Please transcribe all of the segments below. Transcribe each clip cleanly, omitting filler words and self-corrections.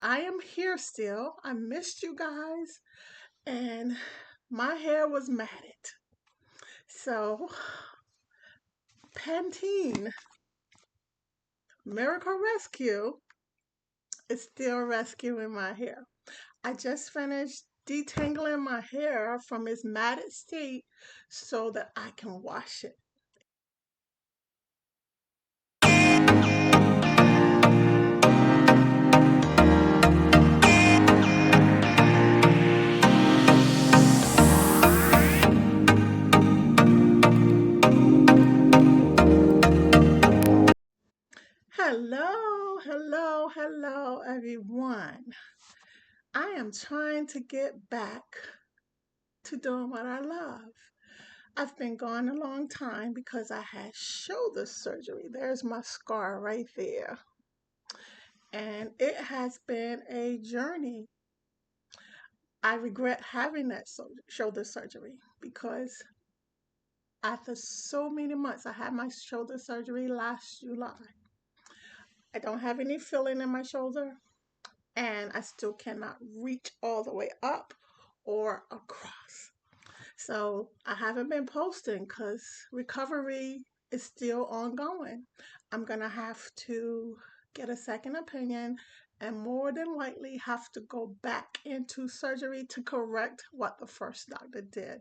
I am here still. I missed you guys, and my hair was matted. So, Pantene Miracle Rescue is still rescuing my hair. I just finished detangling my hair from its matted state so that I can wash it. Hello, everyone. I am trying to get back to doing what I love. I've been gone a long time because I had shoulder surgery. There's my scar right there. And it has been a journey. I regret having that shoulder surgery because after so many months, I had my shoulder surgery last July. I don't have any feeling in my shoulder, and I still cannot reach all the way up or across. So I haven't been posting because recovery is still ongoing. I'm going to have to get a second opinion and more than likely have to go back into surgery to correct what the first doctor did.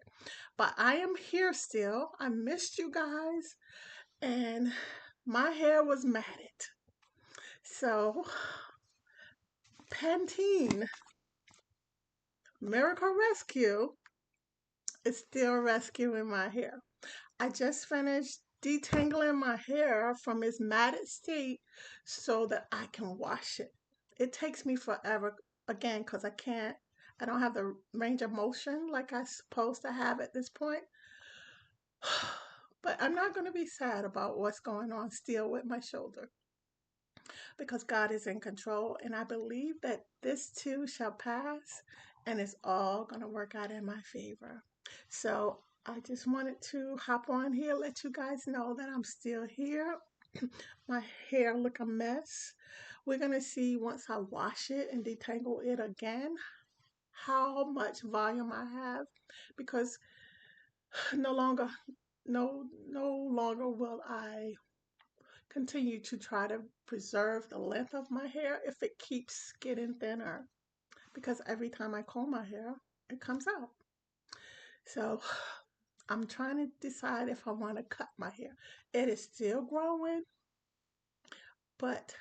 But I am here still. I missed you guys, and my hair was matted. So, Pantene Miracle Rescue is still rescuing my hair. I just finished detangling my hair from its matted state so that I can wash it. It takes me forever again because I don't have the range of motion like I supposed to have at this point. But I'm not going to be sad about what's going on still with my shoulder because God is in control and I believe that this too shall pass and it's all going to work out in my favor. So I just wanted to hop on here, let you guys know that I'm still here. My hair look a mess. We're gonna see once I wash it and detangle it again how much volume I have because no longer no longer will I continue to try to preserve the length of my hair if it keeps getting thinner because every time I comb my hair it comes out. So I'm trying to decide if I want to cut my hair. It is still growing, but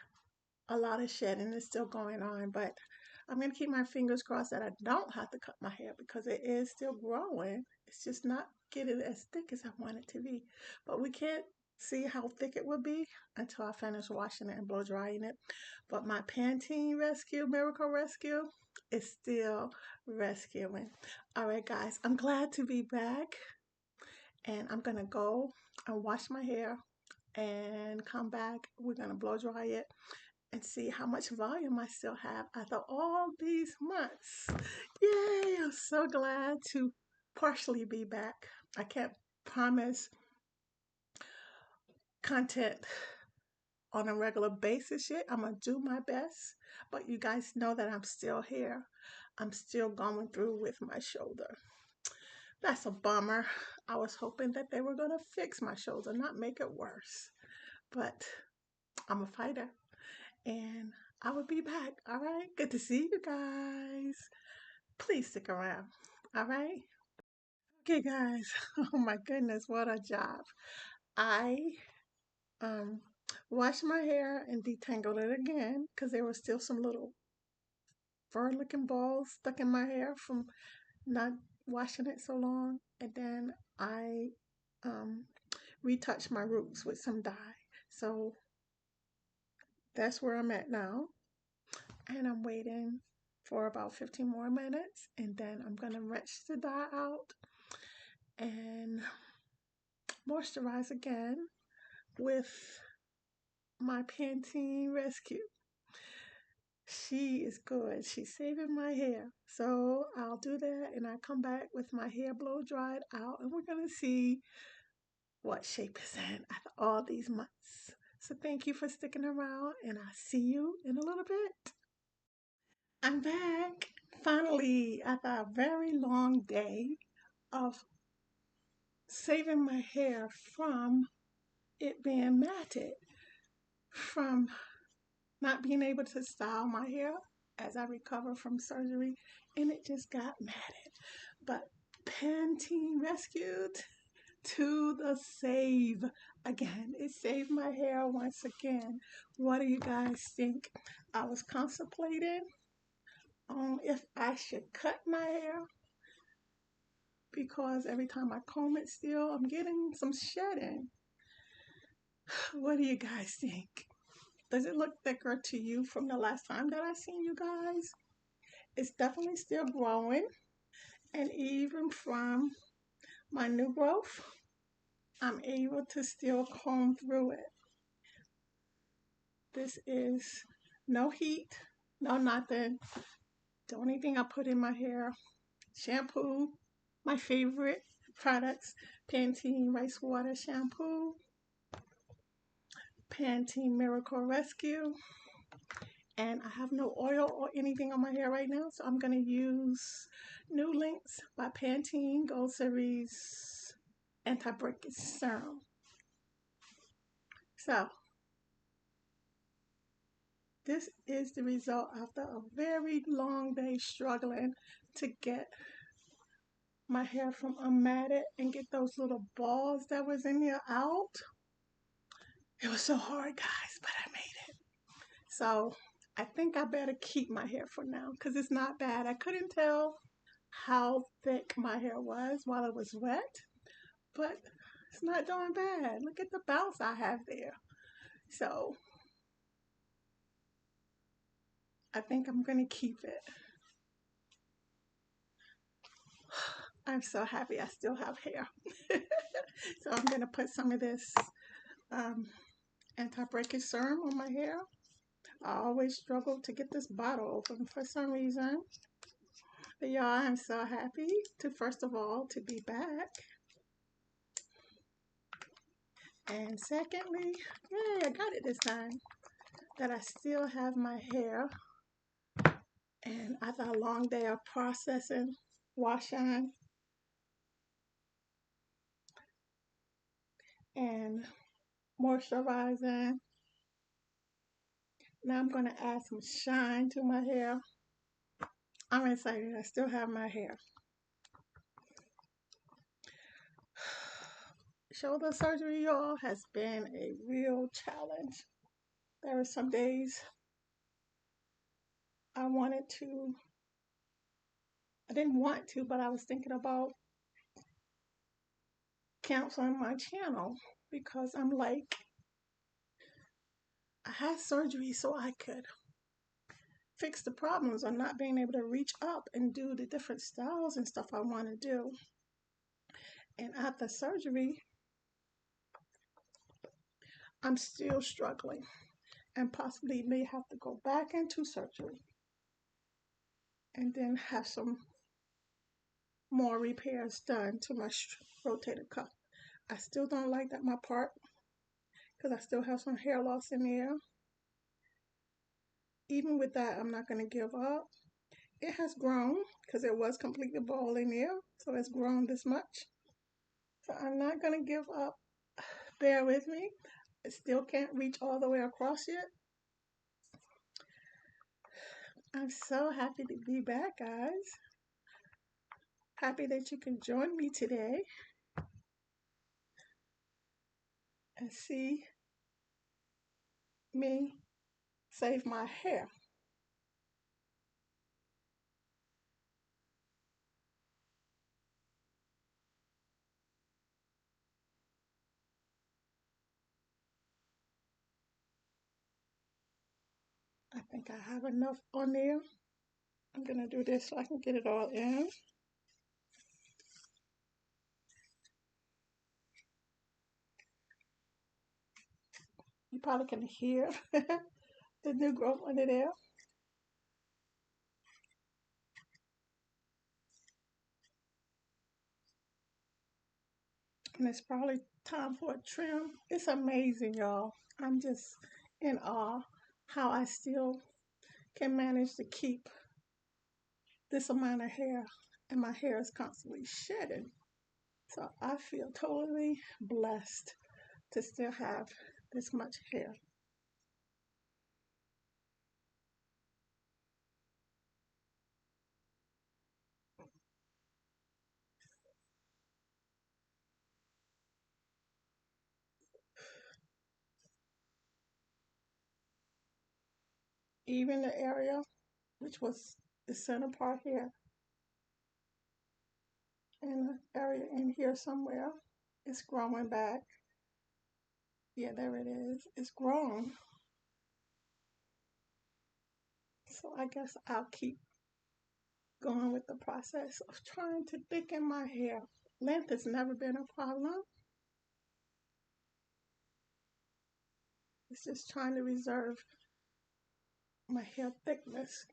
a lot of shedding is still going on. But I'm going to keep my fingers crossed that I don't have to cut my hair because it is still growing. It's just not getting as thick as I want it to be. But we can't see how thick it will be until I finish washing it and blow drying it. But my Pantene Miracle Rescue is still rescuing. All right, guys, I'm glad to be back and I'm gonna go and wash my hair and come back. We're gonna blow dry it and see how much volume I still have after all these months. Yay! I'm so glad to partially be back. I can't promise content on a regular basis yet. I'm gonna do my best, but you guys know that I'm still here. I'm still going through with my shoulder. That's a bummer. I was hoping that they were gonna fix my shoulder, not make it worse. But I'm a fighter and I will be back. All right. Good to see you guys. Please stick around. All right. Okay, guys. Oh my goodness, what a job. I um washed my hair and detangled it again because there were still some little fur looking balls stuck in my hair from not washing it so long. And then I um retouched my roots with some dye. So that's where I'm at now. And I'm waiting for about 15 more minutes and then I'm going to rinse the dye out and moisturize again with my Pantene Rescue. She is good. She's saving my hair. So I'll do that and I come back with my hair blow dried out and we're going to see what shape it's in after all these months. So thank you for sticking around and I'll see you in a little bit. I'm back. Finally, after a very long day of saving my hair from it being matted, from not being able to style my hair as I recover from surgery, and it just got matted. But Pantene rescued to the save again. It saved my hair once again. What do you guys think? I was contemplating on if I should cut my hair because every time I comb it still I'm getting some shedding. What do you guys think? Does it look thicker to you from the last time that I seen you guys? It's definitely still growing, and even from my new growth, I'm able to still comb through it. This is no heat, no nothing. The only thing I put in my hair, shampoo, my favorite products, Pantene Rice Water Shampoo, Pantene Miracle Rescue, and I have no oil or anything on my hair right now, so I'm going to use New Links by Pantene Gold Series Anti-Breakage Serum. So, this is the result after a very long day struggling to get my hair from unmatted and get those little balls that was in there out. It was so hard, guys, but I made it. So I think I better keep my hair for now because it's not bad. I couldn't tell how thick my hair was while it was wet, but it's not doing bad. Look at the bounce I have there. So I think I'm going to keep it. I'm so happy I still have hair. So I'm going to put some of this um, anti-breakage serum on my hair. I always struggle to get this bottle open for some reason. But y'all, I'm so happy to first of all to be back. And secondly, yay, I got it this time. That I still have my hair. And after a long day of processing, washing, and moisturizing, now I'm going to add some shine to my hair. I'm excited. I still have my hair. Shoulder surgery, y'all, has been a real challenge. There were some days I wanted to, I didn't want to, but I was thinking about canceling my channel because I'm like, I had surgery so I could fix the problems of not being able to reach up and do the different styles and stuff I want to do. And after surgery, I'm still struggling and possibly may have to go back into surgery and then have some more repairs done to my rotator cuff. I still don't like that my part because I still have some hair loss in there. Even with that, I'm not going to give up. It has grown because it was completely bald in there, so it's grown this much. So I'm not going to give up. Bear with me. I still can't reach all the way across yet. I'm so happy to be back, guys. Happy that you can join me today and see me save my hair. I think I have enough on there. I'm going to do this so I can get it all in. You probably can hear the new growth under there. And it's probably time for a trim. It's amazing, y'all. I'm just in awe how I still can manage to keep this amount of hair, and my hair is constantly shedding. So I feel totally blessed to still have this much hair. Even the area, which was the center part here, and the area in here somewhere, is growing back. Yeah, there it is. It's grown. So I guess I'll keep going with the process of trying to thicken my hair. Length has never been a problem. It's just trying to reserve my hair thickness.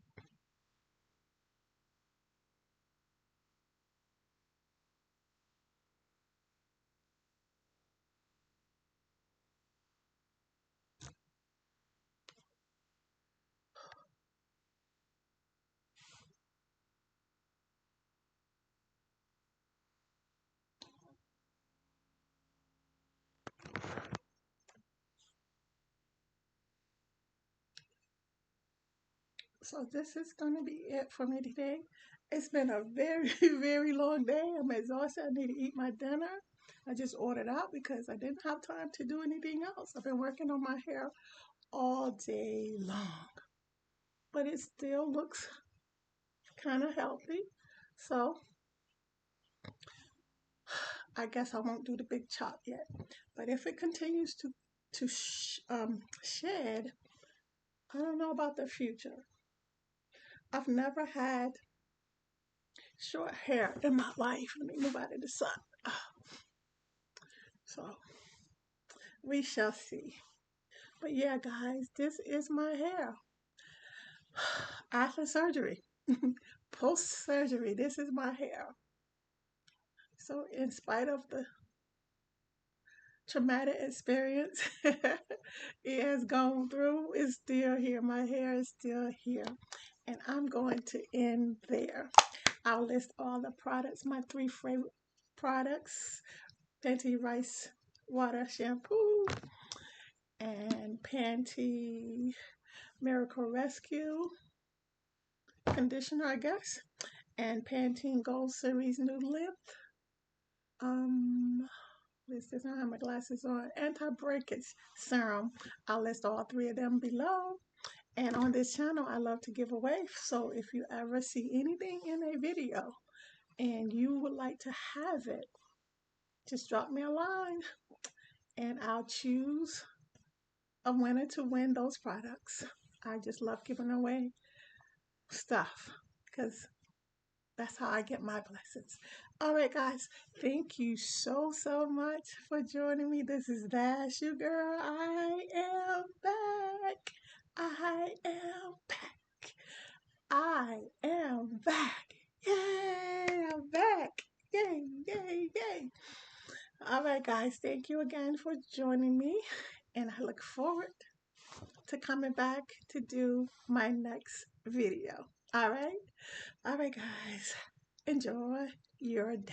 So this is going to be it for me today. It's been a very, very long day. I'm exhausted. I need to eat my dinner. I just ordered out because I didn't have time to do anything else. I've been working on my hair all day long, but it still looks kind of healthy. So I guess I won't do the big chop yet. But if it continues to shed, I don't know about the future. I've never had short hair in my life. Let me move out of the sun. So we shall see. But yeah, guys, this is my hair after surgery, post surgery. This is my hair. So, in spite of the traumatic experience it has gone through, it's still here. My hair is still here. And I'm going to end there. I'll list all the products, my three favorite products: Pantene Rice Water Shampoo and Pantene Miracle Rescue conditioner, I guess, and Pantene Gold Series New Lift. Um, this does not have my glasses on. Anti-breakage serum. I'll list all three of them below. And on this channel, I love to give away. So if you ever see anything in a video and you would like to have it, just drop me a line and I'll choose a winner to win those products. I just love giving away stuff because that's how I get my blessings. All right, guys. Thank you so, so much for joining me. This is Dash, your girl. I am back. I am back. I am back. Yay, I'm back. Yay, yay, yay. All right, guys. Thank you again for joining me. And I look forward to coming back to do my next video. All right? All right, guys. Enjoy your day.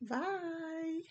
Bye.